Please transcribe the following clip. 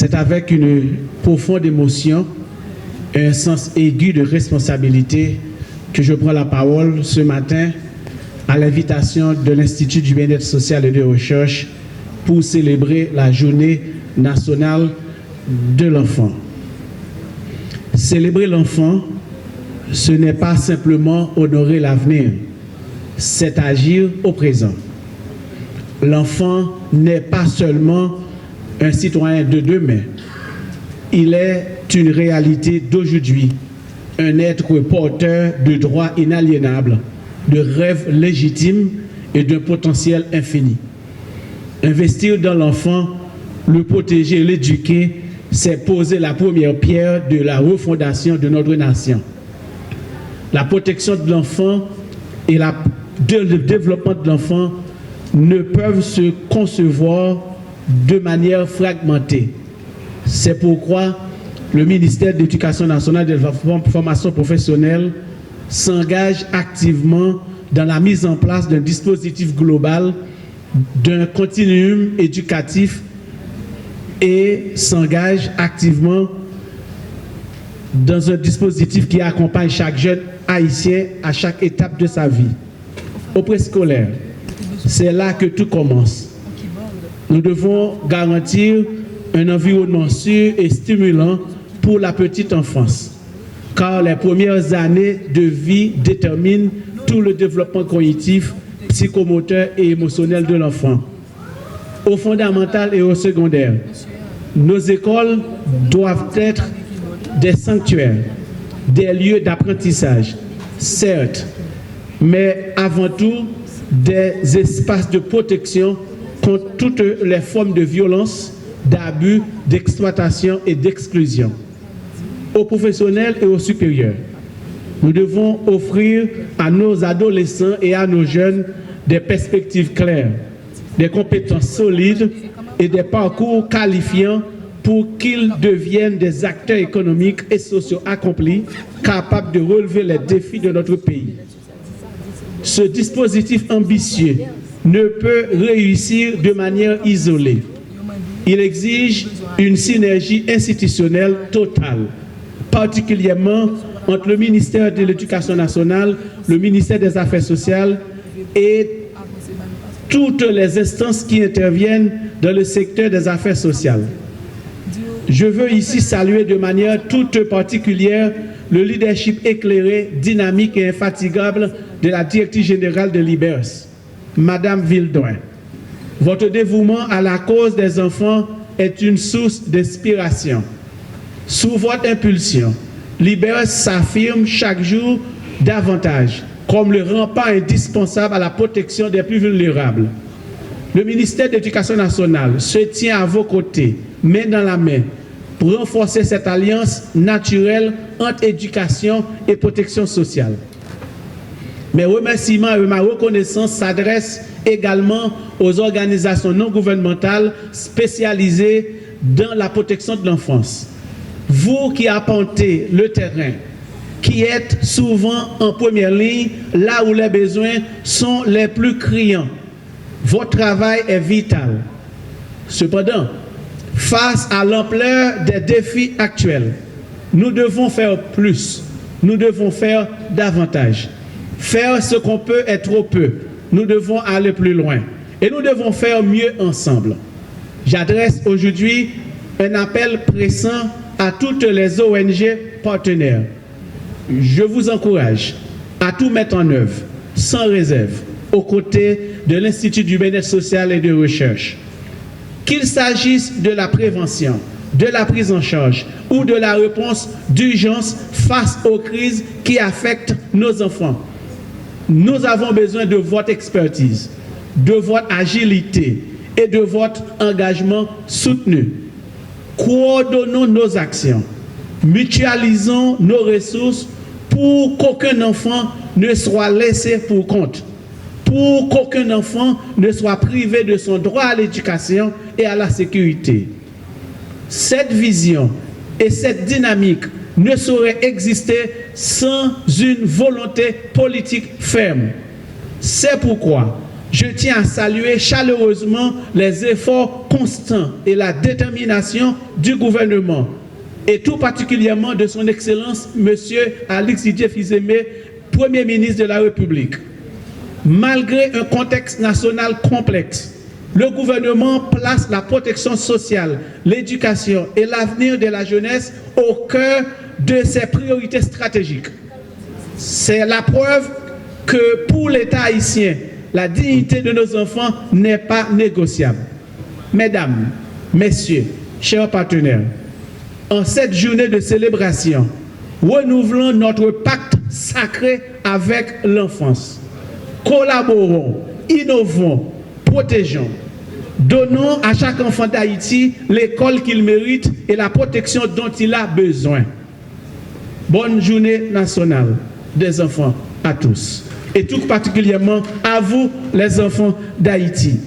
C'est avec une profonde émotion et un sens aigu de responsabilité que je prends la parole ce matin à l'invitation de l'Institut du bien-être social et de recherche pour célébrer la journée nationale de l'enfant. Célébrer l'enfant, ce n'est pas simplement honorer l'avenir, c'est agir au présent. L'enfant n'est pas seulement un citoyen de demain, il est une réalité d'aujourd'hui, un être porteur de droits inaliénables, de rêves légitimes et d'un potentiel infini. Investir dans l'enfant, le protéger, l'éduquer, c'est poser la première pierre de la refondation de notre nation. La protection de l'enfant et le développement de l'enfant ne peuvent se concevoir de manière fragmentée. C'est pourquoi le ministère de l'Éducation nationale et de la formation professionnelle s'engage activement dans la mise en place d'un dispositif global, d'un continuum éducatif et s'engage activement dans un dispositif qui accompagne chaque jeune haïtien à chaque étape de sa vie. Au préscolaire, c'est là que tout commence. Nous devons garantir un environnement sûr et stimulant pour la petite enfance, car les premières années de vie déterminent tout le développement cognitif, psychomoteur et émotionnel de l'enfant. Au fondamental et au secondaire, nos écoles doivent être des sanctuaires, des lieux d'apprentissage, certes, mais avant tout des espaces de protection contre toutes les formes de violence, d'abus, d'exploitation et d'exclusion. Aux professionnels et aux supérieurs, nous devons offrir à nos adolescents et à nos jeunes des perspectives claires, des compétences solides et des parcours qualifiants pour qu'ils deviennent des acteurs économiques et sociaux accomplis, capables de relever les défis de notre pays. Ce dispositif ambitieux ne peut réussir de manière isolée. Il exige une synergie institutionnelle totale, particulièrement entre le ministère de l'Éducation nationale, le ministère des Affaires sociales et toutes les instances qui interviennent dans le secteur des affaires sociales. Je veux ici saluer de manière toute particulière le leadership éclairé, dynamique et infatigable de la directrice générale de l'IBERS, Madame Vildouin. Votre dévouement à la cause des enfants est une source d'inspiration. Sous votre impulsion, l'IBERS s'affirme chaque jour davantage comme le rempart indispensable à la protection des plus vulnérables. Le ministère de l'Éducation nationale se tient à vos côtés, main dans la main, pour renforcer cette alliance naturelle entre éducation et protection sociale. Mes remerciements et ma reconnaissance s'adressent également aux organisations non gouvernementales spécialisées dans la protection de l'enfance. Vous qui arpentez le terrain, qui êtes souvent en première ligne, là où les besoins sont les plus criants, votre travail est vital. Cependant, face à l'ampleur des défis actuels, nous devons faire plus, nous devons faire davantage. Faire ce qu'on peut est trop peu, nous devons aller plus loin et nous devons faire mieux ensemble. J'adresse aujourd'hui un appel pressant à toutes les ONG partenaires. Je vous encourage à tout mettre en œuvre, sans réserve, aux côtés de l'Institut du bien-être social et de recherche. Qu'il s'agisse de la prévention, de la prise en charge ou de la réponse d'urgence face aux crises qui affectent nos enfants. Nous avons besoin de votre expertise, de votre agilité et de votre engagement soutenu. Coordonnons nos actions, mutualisons nos ressources pour qu'aucun enfant ne soit laissé pour compte, pour qu'aucun enfant ne soit privé de son droit à l'éducation et à la sécurité. Cette vision et cette dynamique ne sauraient exister sans une volonté politique ferme. C'est pourquoi Je tiens à saluer chaleureusement les efforts constants et la détermination du gouvernement, et tout particulièrement de son Excellence, M. Alix Didier Fils-Aimé, Premier ministre de la République. Malgré un contexte national complexe, le gouvernement place la protection sociale, l'éducation et l'avenir de la jeunesse au cœur de ses priorités stratégiques. C'est la preuve que pour l'État haïtien, la dignité de nos enfants n'est pas négociable. Mesdames, Messieurs, chers partenaires, en cette journée de célébration, renouvelons notre pacte sacré avec l'enfance. Collaborons, innovons, protégeons. Donnons à chaque enfant d'Haïti l'école qu'il mérite et la protection dont il a besoin. Bonne journée nationale des enfants à tous. Et tout particulièrement à vous, les enfants d'Haïti.